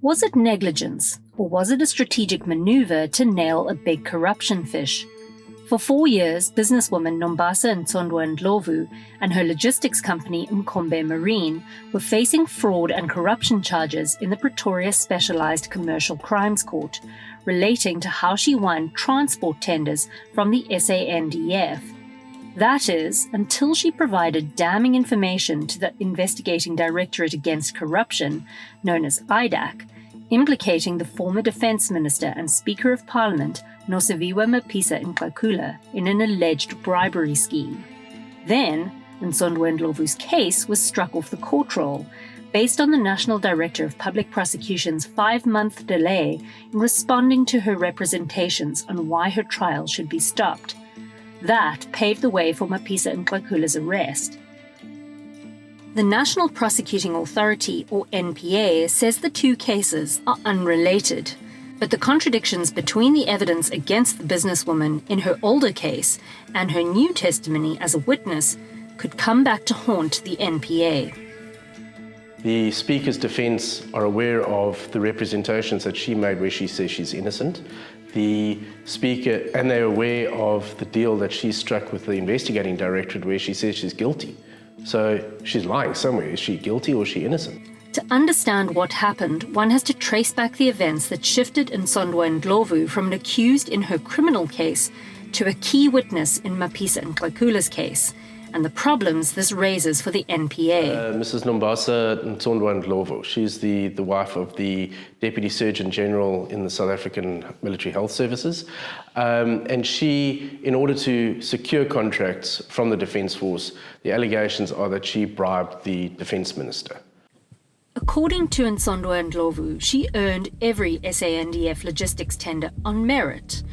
Was it negligence, or was it a strategic maneuver to nail a big corruption fish? For 4 years, businesswoman Nombasa Ntsondwa-Ndhlovu and her logistics company Mkombe Marine were facing fraud and corruption charges in the Pretoria Specialised Commercial Crimes Court, relating to how she won transport tenders from the SANDF. That is, until she provided damning information to the Investigating Directorate Against Corruption, known as IDAC, implicating the former Defence Minister and Speaker of Parliament, Nosiviwe Mapisa-Nqakula, in an alleged bribery scheme. Then, Ntsondwa-Ndhlovu's case was struck off the court roll, based on the National Director of Public Prosecution's 5-month delay in responding to her representations on why her trial should be stopped. That paved the way for Mapisa-Nqakula's arrest. The National Prosecuting Authority, or NPA, says the two cases are unrelated, but the contradictions between the evidence against the businesswoman in her older case and her new testimony as a witness could come back to haunt the NPA. The Speaker's defence are aware of the representations that she made where she says she's innocent. The Speaker, and they're aware of the deal that she struck with the Investigating Directorate where she says she's guilty. So she's lying somewhere. Is she guilty or is she innocent? To understand what happened, one has to trace back the events that shifted Ntsondwa-Ndhlovu from an accused in her criminal case to a key witness in Mapisa-Nqakula's case, and the problems this raises for the NPA. Mrs. Nombasa Ntsondwa-Ndhlovu, she's the wife of the Deputy Surgeon General in the South African Military Health Services. And she, in order to secure contracts from the Defence Force, the allegations are that she bribed the Defence Minister. According to Ntsondwa-Ndhlovu, she earned every SANDF logistics tender on merit,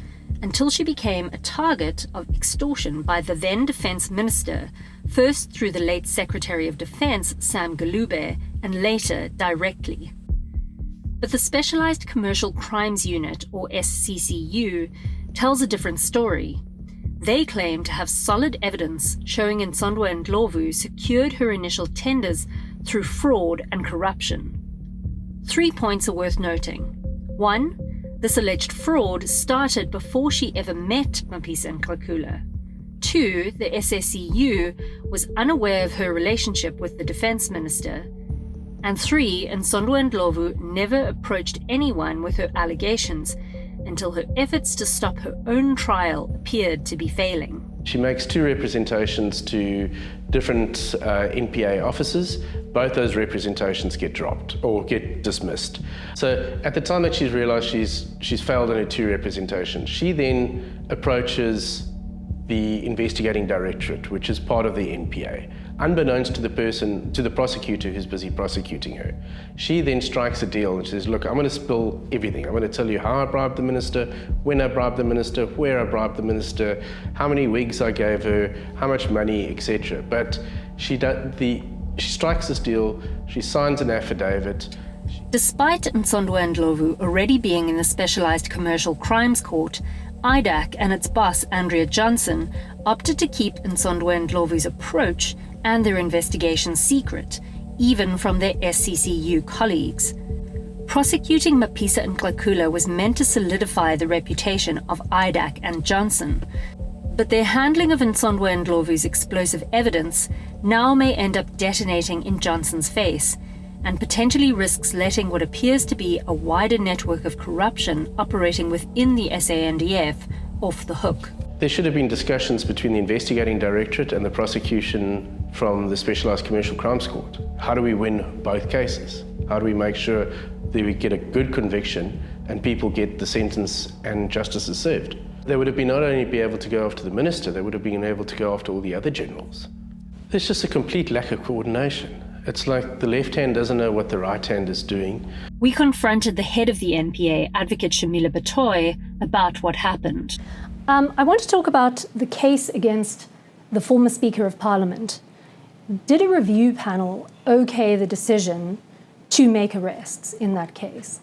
until she became a target of extortion by the then Defence Minister, first through the late Secretary of Defence, Sam Galube, and later directly. But the Specialised Commercial Crimes Unit, or SCCU, tells a different story. They claim to have solid evidence showing Ntsondwa-Ndhlovu secured her initial tenders through fraud and corruption. 3 points are worth noting. 1. This alleged fraud started before she ever met Mapisa-Nqakula. 2. The SSCU was unaware of her relationship with the Defence Minister. And 3. Ntsondwa-Ndhlovu never approached anyone with her allegations until her efforts to stop her own trial appeared to be failing. She makes 2 representations to different NPA officers. Both those representations get dropped or get dismissed. So at the time that she's realised she's failed on her 2 representations, she then approaches the Investigating Directorate, which is part of the NPA, unbeknownst to the prosecutor who's busy prosecuting her. She then strikes a deal and says, look, I'm going to spill everything. I'm going to tell you how I bribed the minister, when I bribed the minister, where I bribed the minister, how many wigs I gave her, how much money, etc. But she strikes this deal, she signs an affidavit. Despite Ntsondwa-Ndhlovu already being in the Specialised Commercial Crimes Court, IDAC and its boss, Andrea Johnson, opted to keep Ntsondwa-Ndhlovu's approach and their investigation secret, even from their SCCU colleagues. Prosecuting Mapisa-Nqakula was meant to solidify the reputation of IDAC and Johnson, but their handling of Ntsondwa-Ndhlovu's explosive evidence now may end up detonating in Johnson's face, and potentially risks letting what appears to be a wider network of corruption operating within the SANDF off the hook. There should have been discussions between the Investigating Directorate and the prosecution from the Specialised Commercial Crimes Court. How do we win both cases? How do we make sure that we get a good conviction and people get the sentence and justice is served? They would have been not only be able to go after the minister, they would have been able to go after all the other generals. There's just a complete lack of coordination. It's like the left hand doesn't know what the right hand is doing. We confronted the head of the NPA, Advocate Shamila Batohi, about what happened. I want to talk about the case against the former Speaker of Parliament. Did a review panel okay the decision to make arrests in that case?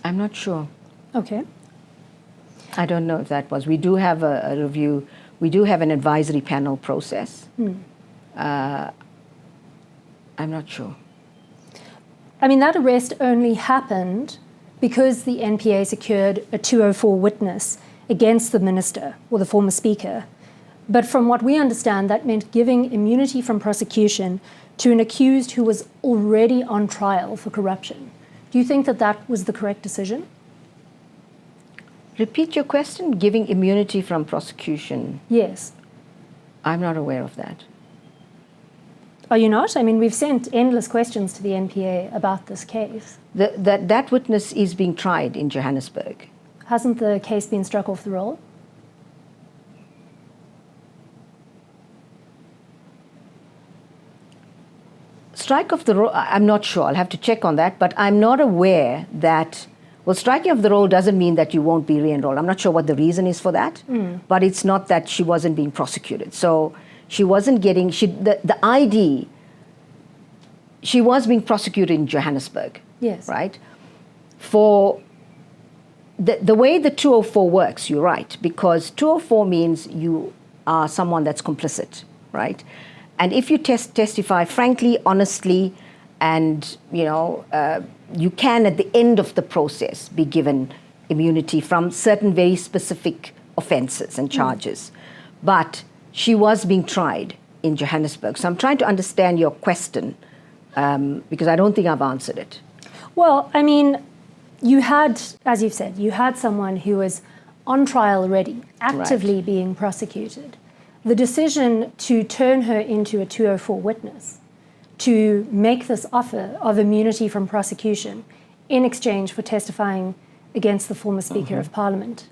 I'm not sure. Okay. I don't know if that was. We do have a review. We do have an advisory panel process. I'm not sure. I mean, that arrest only happened because the NPA secured a 204 witness against the minister or the former speaker. But from what we understand, that meant giving immunity from prosecution to an accused who was already on trial for corruption. Do you think that that was the correct decision? Repeat your question, giving immunity from prosecution. Yes. I'm not aware of that. Are you not? I mean, we've sent endless questions to the NPA about this case. That witness is being tried in Johannesburg. Hasn't the case been struck off the roll? Strike off the roll, I'm not sure. I'll have to check on that, but I'm not aware that, well, striking off the roll doesn't mean that you won't be re-enrolled. I'm not sure what the reason is for that, but it's not that she wasn't being prosecuted. So she wasn't getting, the ID, she was being prosecuted in Johannesburg. Yes. Right? For the way the 204 works, you're right, because 204 means you are someone that's complicit, right? And if you testify frankly, honestly, and you can at the end of the process be given immunity from certain very specific offences and charges. But she was being tried in Johannesburg. So I'm trying to understand your question because I don't think I've answered it. Well, I mean, you had, as you've said, you had someone who was on trial already, actively being prosecuted. The decision to turn her into a 204 witness, to make this offer of immunity from prosecution in exchange for testifying against the former Speaker of Parliament,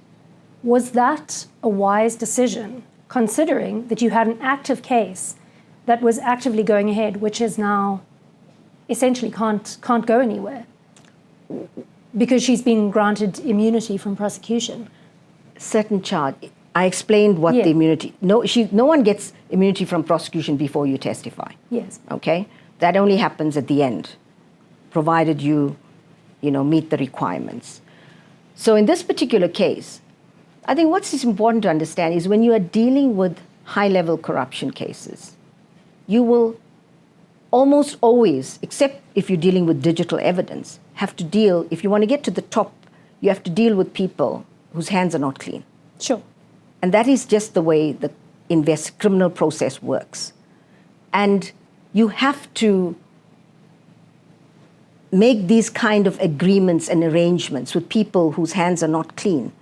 was that a wise decision, considering that you had an active case that was actively going ahead, which is now essentially can't go anywhere because she's been granted immunity from prosecution? Certain charge. I explained what the immunity. No one gets immunity from prosecution before you testify. Yes. Okay, that only happens at the end, provided you meet the requirements. So in this particular case, I think what's important to understand is when you are dealing with high-level corruption cases, you will almost always, except if you're dealing with digital evidence, have to deal. If you want to get to the top, you have to deal with people whose hands are not clean. Sure. And that is just the way the criminal process works. And you have to make these kind of agreements and arrangements with people whose hands are not clean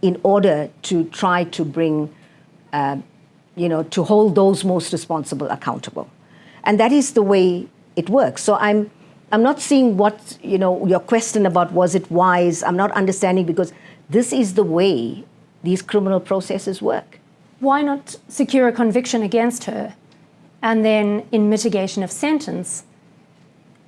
in order to try to bring, to hold those most responsible accountable. And that is the way it works. So I'm not seeing what, your question about was it wise, I'm not understanding, because this is the way these criminal processes work. Why not secure a conviction against her and then, in mitigation of sentence,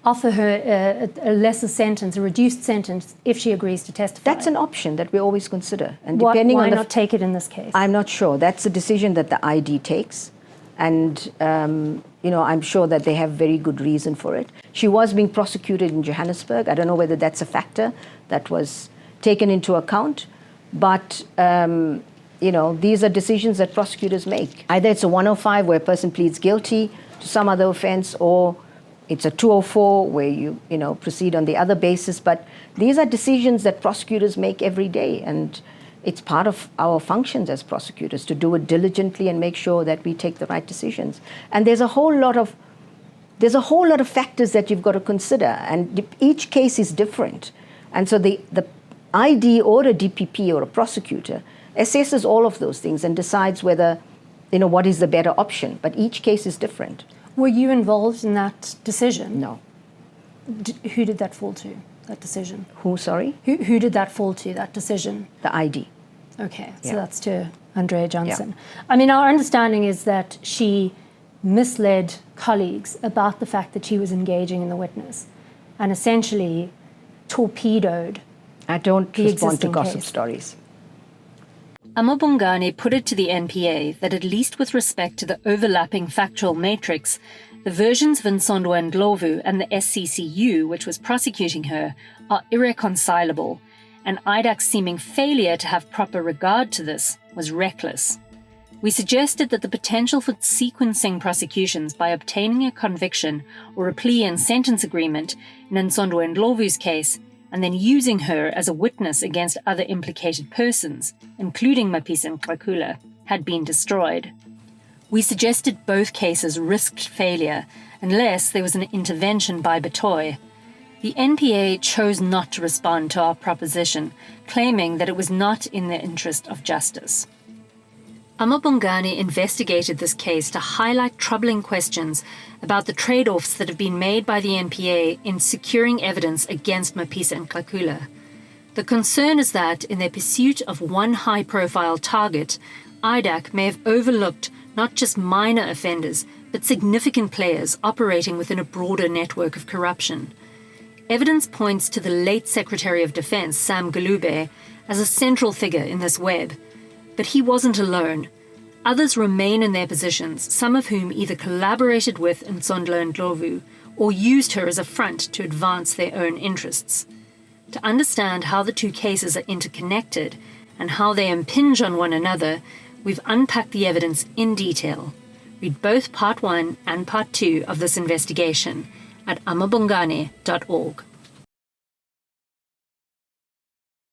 offer her a lesser sentence, a reduced sentence, if she agrees to testify? That's an option that we always consider. And why not take it in this case? I'm not sure. That's a decision that the ID takes. And, I'm sure that they have very good reason for it. She was being prosecuted in Johannesburg. I don't know whether that's a factor that was taken into account. But, these are decisions that prosecutors make. Either it's a 105 where a person pleads guilty to some other offense, or it's a 204 where you proceed on the other basis. But these are decisions that prosecutors make every day. And it's part of our functions as prosecutors to do it diligently and make sure that we take the right decisions. And there's a whole lot of factors that you've got to consider. And each case is different. And so the ID or a DPP or a prosecutor assesses all of those things and decides whether, what is the better option. But each case is different. Were you involved in that decision? No. Who did that fall to, that decision? Who, sorry? Who did that fall to, that decision? The ID. Okay, so that's to Andrea Johnson. Yeah. I mean, our understanding is that she misled colleagues about the fact that she was engaging in the witness and essentially torpedoed. I don't respond to gossip stories. amaBhungane put it to the NPA that at least with respect to the overlapping factual matrix, the versions of Ntsondwa-Ndhlovu and the SCCU, which was prosecuting her, are irreconcilable, and IDAC's seeming failure to have proper regard to this was reckless. We suggested that the potential for sequencing prosecutions by obtaining a conviction or a plea and sentence agreement in Ntsondwa-Ndhlovu's case, and then using her as a witness against other implicated persons, including Mapisa-Nqakula, had been destroyed. We suggested both cases risked failure unless there was an intervention by Batohi. The NPA chose not to respond to our proposition, claiming that it was not in the interest of justice. amaBhungane investigated this case to highlight troubling questions about the trade-offs that have been made by the NPA in securing evidence against Mapisa-Nqakula. The concern is that, in their pursuit of one high-profile target, IDAC may have overlooked not just minor offenders, but significant players operating within a broader network of corruption. Evidence points to the late Secretary of Defense, Sam Galube, as a central figure in this web. But he wasn't alone. Others remain in their positions, some of whom either collaborated with Ntsondwa-Ndhlovu or used her as a front to advance their own interests. To understand how the two cases are interconnected and how they impinge on one another, we've unpacked the evidence in detail. Read both Part 1 and Part 2 of this investigation at amaBhungane.org.